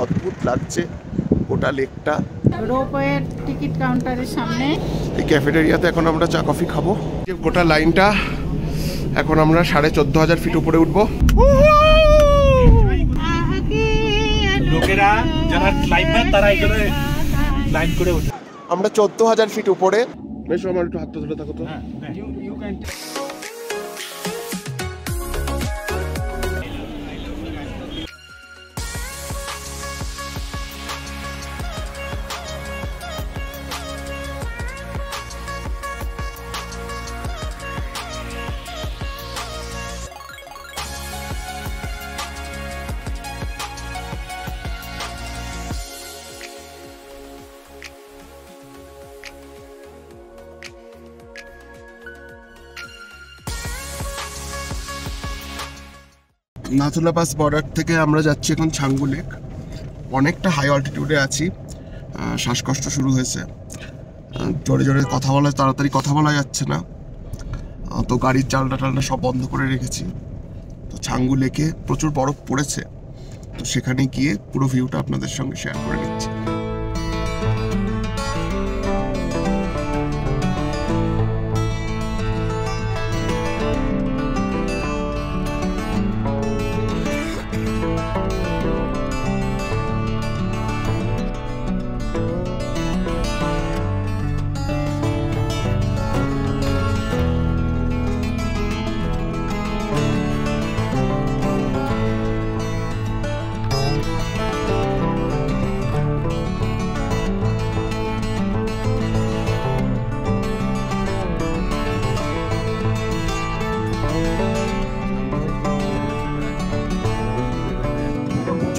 অদ্ভুত লাগছে গোটা লেকটা। রোপওয়ের টিকিট কাউন্টারের সামনে এই ক্যাফেটেরিয়াতে এখন আমরা চা কফি খাবো। গোটা লাইনটা এখন আমরা 14,500 ফিট উপরে উঠবো। লোকেরা যারা ক্লাইম্বার তারা এখানে লাইন করে ওঠে। আমরা 14,000 ফিট উপরে। বেশ, আমার একটু হাতটা ধরে থাকো তো। নাথুলা পাস বর্ডার থেকে আমরা যাচ্ছি এখন ছাঙ্গু লেক। অনেকটা হাই অল্টিটিউডে আছি, শ্বাসকষ্ট শুরু হয়েছে, জোরে জোরে কথা বলা, তাড়াতাড়ি কথা বলা যাচ্ছে না, তো গাড়ির জানলা টালনা সব বন্ধ করে রেখেছি। তো ছাঙ্গু লেকে প্রচুর বরফ পড়েছে, তো সেখানে গিয়ে পুরো ভিউটা আপনাদের সঙ্গে শেয়ার করে নিচ্ছি।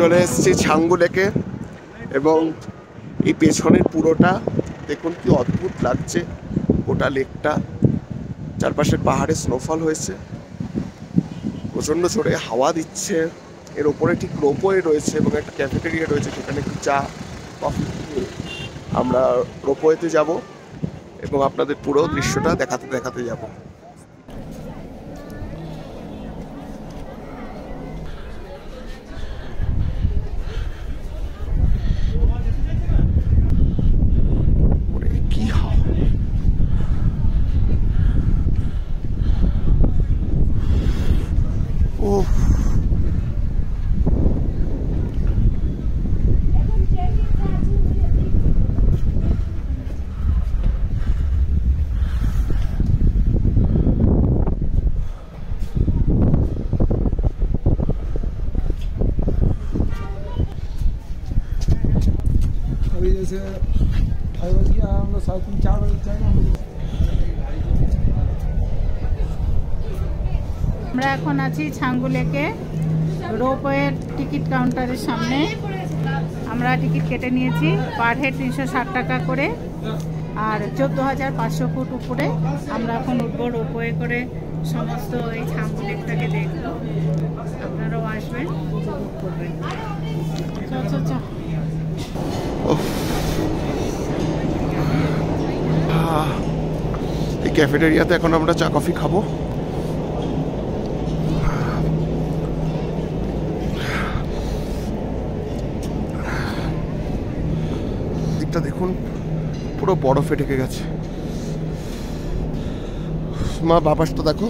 চলে এসেছি ছাঙ্গু লেকে এবং এই পেছনের পুরোটা দেখুন কি অদ্ভুত লাগছে গোটা লেকটা। চারপাশে পাহাড়ে স্নোফল হয়েছে, প্রচণ্ড জোরে হাওয়া দিচ্ছে। এর ওপরে ঠিক রোপওয়ে রয়েছে এবং একটা ক্যাফেটেরিয়া রয়েছে, সেখানে একটু চা কফি খেয়ে আমরা রোপওয়েতে যাব এবং আপনাদের পুরো দৃশ্যটা দেখাতে দেখাতে যাব। जैसे 2:30 बज गया, हम लोग 3:30-4 बजे जाएंगे। আমরা এখন আছি ছাঙ্গু লেকে রোপওয়ের টিকিট কাউন্টারের সামনে। আমরা টিকিট কেটে নিয়েছি, পার হেড 360 টাকা করে, আর 14,500 ফুট উপরে আমরা এখন উঠবো রোপওয়ে করে। সমস্ত এই ছাঙ্গু লেকটাকে দেখবো, আপনারাও আসবেন, উপভোগ করবেন। আচ্ছা এই ক্যাফেটেরিয়াতে এখন আমরা চা কফি খাবো। দিকটা দেখুন পুরো বরফে ঢেকে গেছে। মা বাপাসটা দেখো,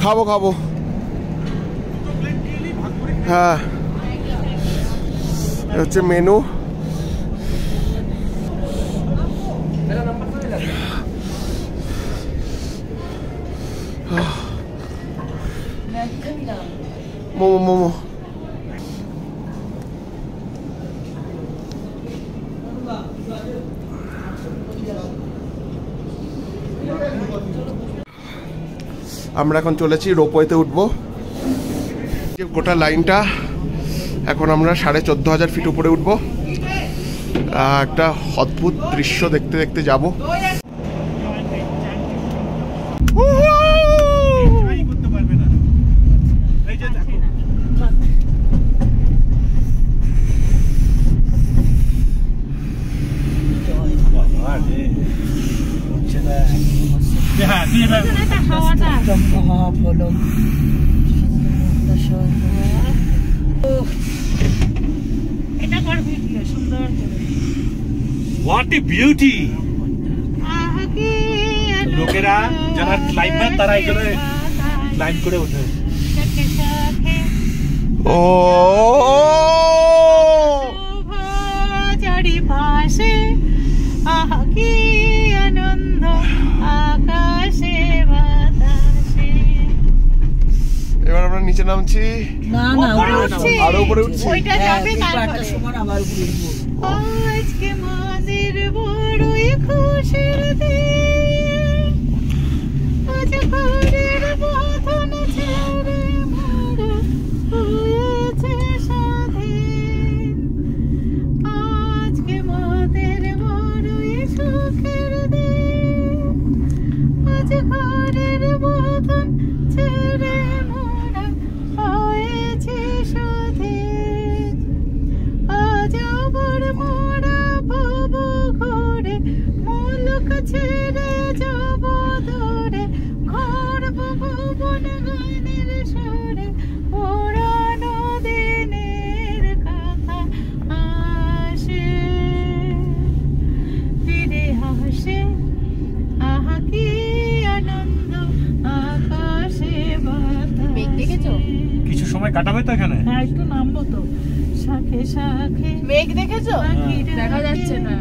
খাবো খাবো। হ্যাঁ, হচ্ছে মেনু। মোমো মোমো আমরা এখন চলেছি রোপওয়েতে উঠবো। গোটা লাইনটা এখন আমরা 14,500 ফিট উপরে উঠবো। একটা অদ্ভুত দৃশ্য দেখতে দেখতে যাব। করতে পারবে না, এই যে দেখো হলো। এটা কর ভিডিও সুন্দর করে। What a beauty. লোকেরা যারা ক্লাইম্বার তারা এগুলো ক্লাইম্ব করে ওঠে। ও চারিপাশে আহা কি আনন্দ আকাশে বাতাসে। এবার আমরা নিচে নামছি। না না আরো উপরে উঠছি। ওইটা যাবে তারপরে সময় আবার উপরে উঠবো। আজকে মাঝের বড়ই খুশির দিন, আজ ঘরের বাঁধন ছেড়ে মোরা হয়েছে স্বাধীন। আজকে মাদের বড়ই সুখের দিন, আজ ঘরের বাঁধন ছেড়ে মোরা হয়েছে স্বাধীন। আজ আবার মোরা পাবো ঘরে, মুলুক ছেড়ে যাব দূরে, ঘরব ভুবন গানের সুরে, পুরানো দিনের কথা আসে ফিরে হাসে। আহা কি আনন্দ আকাশে বাতাসে। কিছু সময় কাটাবে তো এখানে। হ্যাঁ একটু নামবো তো। শাখে শাখে মেঘ দেখেছো? দেখা যাচ্ছে না,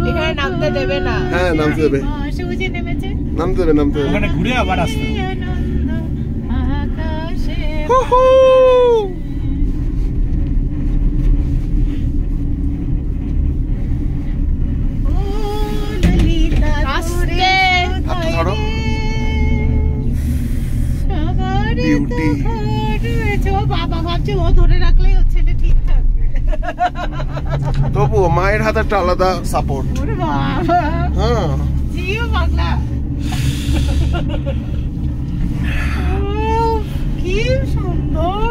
এখানে নামতে দেবে না। হ্যাঁ নামতে দেবে, সূর্য নেমেছে, নামতে দেবে, নামতে দেবে। ওখানে ঘুরে আবার আসতে হবে। আনন্দ আকাশে হুহু! ও ললিতা আস্তে। হাতটা ধরো। সবারই তো Beauty. ঘর রয়েছে। ও বাবা ভাবছে ও ধরে রাখলেই ও ছেলে ঠিক থাকবে। তবুও মায়ের হাতে একটা আলাদা সাপোর্ট। ওরে বাবা হ্যাঁ জিও পাগলা। উফ, কি সুন্দর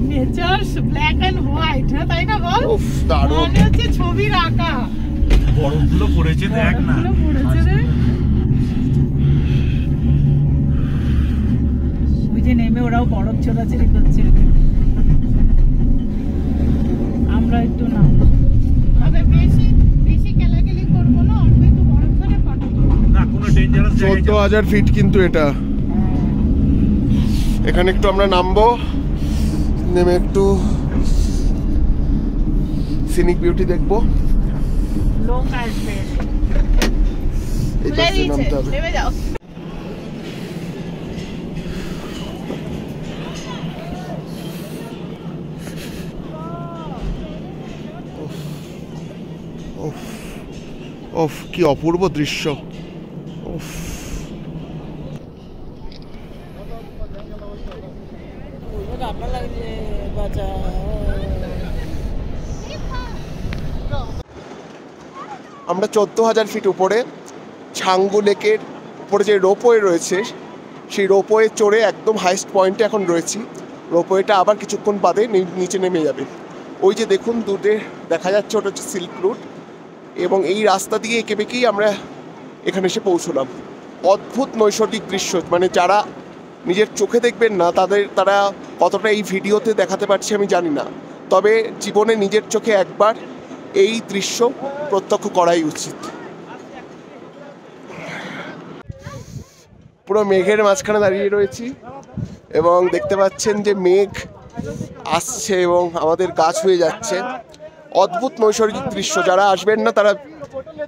নেচার, ব্ল্যাক এন্ড হোয়াইট। তাই না বল? উফ দারুণ। মনে হচ্ছে ছবির আঁকা। বরফগুলো পড়েছে দেখ না। বরফগুলো পড়েছে রে। ওই যে নেমে ওরাও বরফ ছোড়াছড়ি করছে। আমরা একটু না তবে বেশি বেশি খেলাখেলি করবো না, অল্প একটু বরফ ধরে ফটো তুলবো। না কোনো ডেঞ্জারাস জায়গায় 14,000 ফিট কিন্তু এটা। এখানে একটু আমরা নামবো, নেমে একটু সিনিক বিউটি দেখবো। লোক আসবে। এই পাশে নামতে হবে। নেমে যাও। ওফ কি অপূর্ব দৃশ্য। উফ আমরা 14,000 ফিট উপরে ছাঙ্গু লেকের উপরে যে রোপওয়ে রয়েছে, সেই রোপওয়ে চড়ে একদম হাইস্ট পয়েন্টে এখন রয়েছি। রোপওয়েটা আবার কিছুক্ষণ বাদে নিচে নেমে যাবে। ওই যে দেখুন দূরে দেখা যাচ্ছে, ওটা হচ্ছে সিল্ক রুট, এবং এই রাস্তা দিয়ে এঁকে বেঁকেই আমরা এখানে এসে পৌঁছলাম। অদ্ভুত নৈসর্গিক দৃশ্য, মানে যারা নিজের চোখে দেখবেন না তারা কতটা এই ভিডিওতে দেখাতে পারছি আমি জানি না, তবে জীবনে নিজের চোখে একবার এই দৃশ্য প্রত্যক্ষ করাই উচিত। পুরো মেঘের মাঝখানে দাঁড়িয়ে রয়েছি এবং দেখতে পাচ্ছেন যে মেঘ আসছে এবং আমাদের গাছ হয়ে যাচ্ছে। অদ্ভুত নৈসর্গিক দৃশ্য, যারা আসবেন না তারা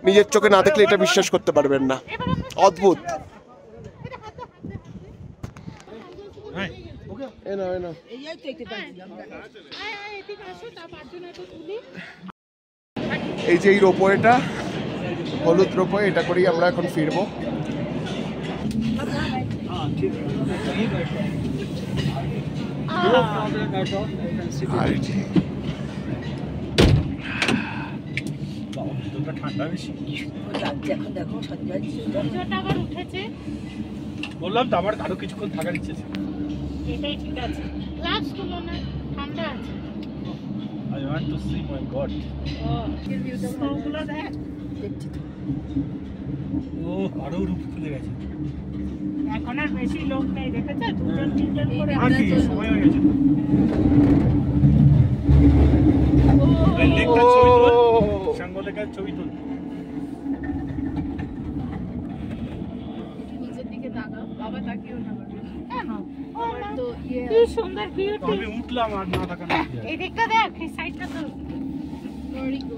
নিজের চোখে না দেখলে এটা বিশ্বাস করতে পারবেন না। অদ্ভুত। এই যে এই রোপওয়েটা, হলুদ রোপওয়ে, এটা করেই আমরা এখন ফিরবো। ঠান্ডা বেশি। আবার উঠেছে। বললাম তো আমার আরো কিছুক্ষণ থাকার ইচ্ছে ছিল। এটাই ঠিক আছে। গ্লাভস গুলো না ঠান্ডা আছে। I want to see my God. ও, ওগুলো দেখ। দেখছি তো। ও আরো রূপ খুলে গেছে। এখন আর বেশি লোক নেই, দেখেছো? দুজন তিনজন করে আর কি সময় হয়ে গেছে। লেকটার ছবি তুল, সাঙ্গ লেকার ছবি তুল। নিচের দিকে তাকাও, বাবা তাকিও না বাবা। কেন? আমার তো ইয়ে কি সুন্দর বিউটি। আমি উঠলাম আর না তাকানো। এই দিকটা দেখ, এই সাইডটা তো। সরি গো।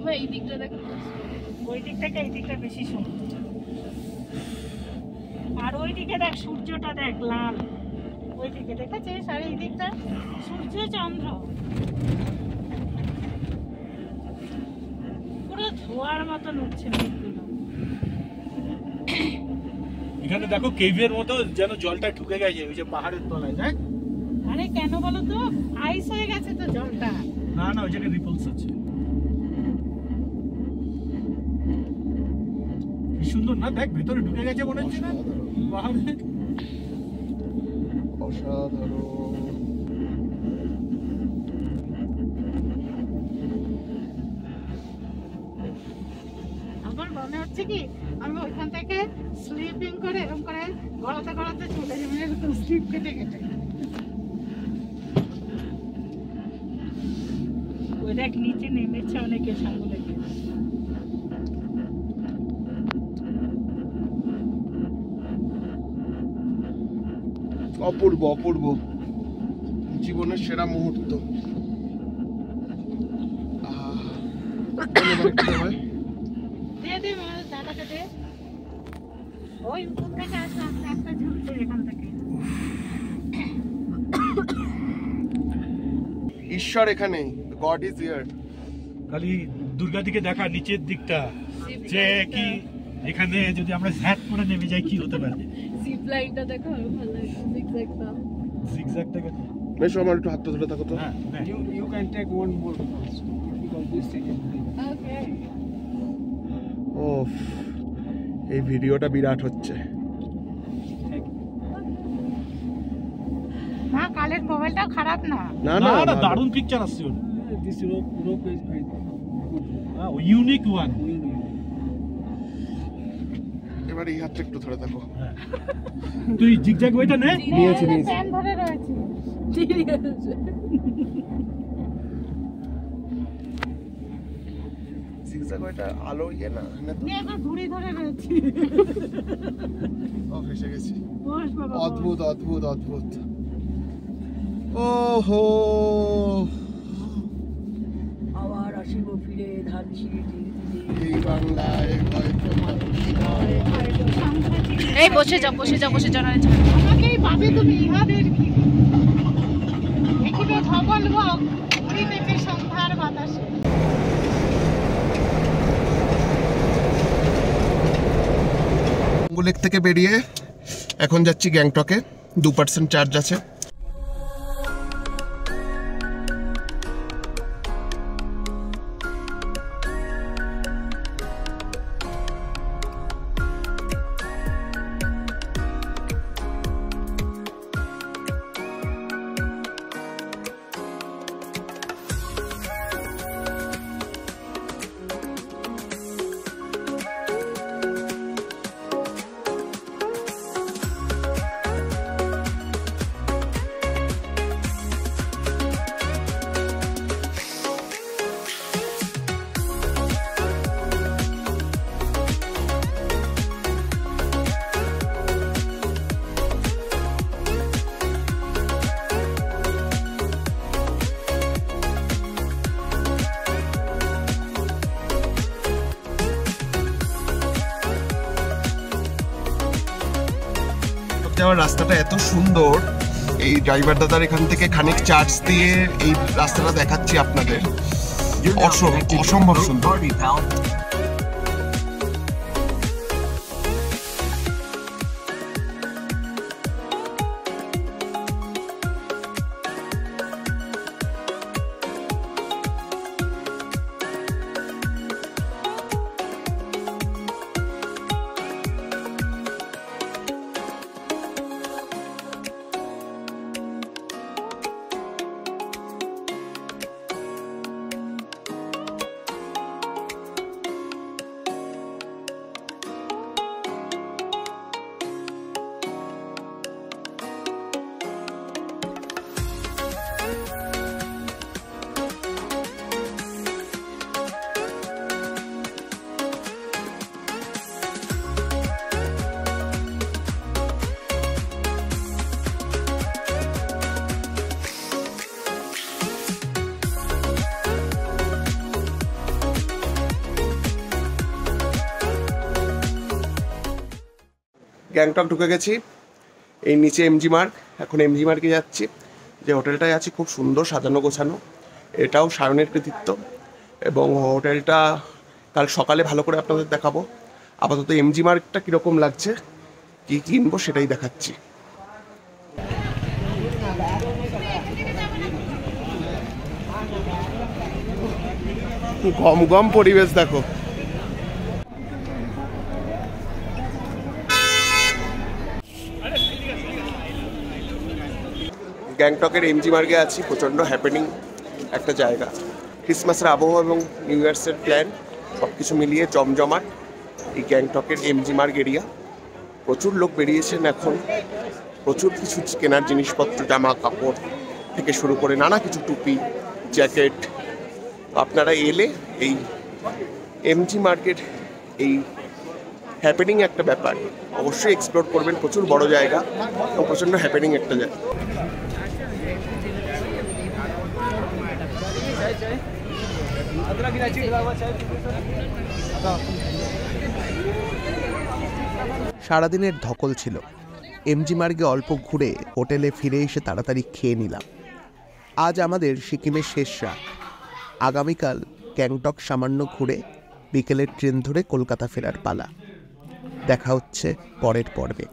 ভাই এই দিকটা দেখো। ওই দিক থেকে এই দিকটা বেশি সুন্দর। আর ওই দিকে দেখ, সূর্যটা দেখ লাল। ওই দিকে দেখেছিস? আর এই দিকটা সূর্য চন্দ্র পুরো ধোয়ার মতন উঠছে মেঘগুলো। এখানে দেখো কেভের মতো যেন জলটা ঢুকে গেছে ওই যে পাহাড়ের তলায়, দেখ। আরে কেন বলো তো, আইস হয়ে গেছে তো জলটা। না না, ওই জায়গায় রিপলস আছে। কি সুন্দর না, দেখ ভেতরে ঢুকে গেছে মনে হচ্ছে না পাহাড়ে। অসাধারণ। আমার মনে হচ্ছে কি আমি ওইখান থেকে স্লিপিং করে এরকম করে গড়াতে গড়াতে চলে যাবো, এরকম স্লিপ কেটে কেটে। ওই দেখ নিচে নেমেছে অনেকে সাঙ্গুলেকে। অপূর্ব অপূর্ব, জীবনের সেরা মুহূর্ত। দে দে মা, দাদাকে দে। ওই উপর থেকে আসলে একটা ঝুলছে এখান থেকে। ঈশ্বর এখানে, গড ইজ হিয়ার। খালি দুর্গা দিকে দেখা নিচের দিকটা, যে কি এখানে যদি আমরা হ্যাট করে নেমে যাই কি হতে পারে। জিপ লাইনটা দেখো, আরো ভালো লাগছে জিগজ্যাগটা। জিগজ্যাগটা কেন? বেশ, আমার একটু হাতটা ধরে থাকো তো। হ্যাঁ হ্যাঁ। You can take one more because this thing is big. ওকে। ওফ, এই ভিডিওটা বিরাট হচ্ছে। না, কালের মোবাইলটা খারাপ না। না না না না, ভালো। দারুণ পিকচার আসছে ওর। This rope is very good. Unique one. এবার এই হাতটা একটু ধরে থাকো। তুই জিগজ্যাগ ওইটা নে। নিয়েছি, এই যে নিয়েছি। প্যান ধরে রয়েছে। ঠিক আছে। জিগজ্যাগ ওইটা আলো ইয়ে না, না তো? নিয়ে একবার ঘুড়ি ধরে রয়েছে। ও, ফেসে গেছি। বস বাবা, বস। অদ্ভুত অদ্ভুত অদ্ভুত। ওহো, আবার আসিব ফিরে ধান সিঁড়ি এই বাংলায় হয়তো মানুষ নয়। এই বসে যাও বসে যাও বসে যাও না। আমাকেই পাবে তুমি ইহাদের কি দেখিবে ধবল বক উড়িতেছে সন্ধ্যার বাতাসে। লেক থেকে বেরিয়ে এখন যাচ্ছি গ্যাংটকে। 2% চার্জ আছে। যাওয়ার রাস্তাটা এত সুন্দর, এই ড্রাইভার দাদার এখান থেকে খানিক চার্জ দিয়ে এই রাস্তাটা দেখাচ্ছি আপনাদের। অসম্ভব সুন্দর। গ্যাংটক ঢুকে গেছি, এই নিচে এমজি মার্গ, এখন এমজি মার্গে যাচ্ছি। যে হোটেলটায় আছি খুব সুন্দর সাজানো গোছানো, এটাও সায়নের কৃতিত্ব, এবং হোটেলটা কাল সকালে ভালো করে আপনাদের দেখাবো। আপাতত এমজি মার্গটা কীরকম লাগছে, কী কিনবো সেটাই দেখাচ্ছি। গম গম পরিবেশ দেখো। গ্যাংটকের এমজি মার্গে আছি, প্রচণ্ড হ্যাপেনিং একটা জায়গা। ক্রিসমাসের আবহাওয়া এবং নিউ ইয়ার্সের প্ল্যান সব কিছু মিলিয়ে জমজমাট এই গ্যাংটকের এমজি মার্গ এরিয়া। প্রচুর লোক বেরিয়েছেন এখন, প্রচুর কিছু কেনার জিনিসপত্র, জামা কাপড় থেকে শুরু করে নানা কিছু, টুপি, জ্যাকেট। আপনারা এলে এই এমজি মার্কেট, এই হ্যাপেনিং একটা ব্যাপার, অবশ্যই এক্সপ্লোর করবেন। প্রচুর বড় জায়গা এবং প্রচণ্ড হ্যাপেনিং একটা জায়গা। সারাদিনের ধকল ছিল, এমজি মার্গে অল্প ঘুরে হোটেলে ফিরে এসে তাড়াতাড়ি খেয়ে নিলাম। আজ আমাদের সিকিমের শেষ রাত। আগামীকাল গ্যাংটক সামান্য ঘুরে বিকেলের ট্রেন ধরে কলকাতা ফেরার পালা। দেখা হচ্ছে পরের পর্বে।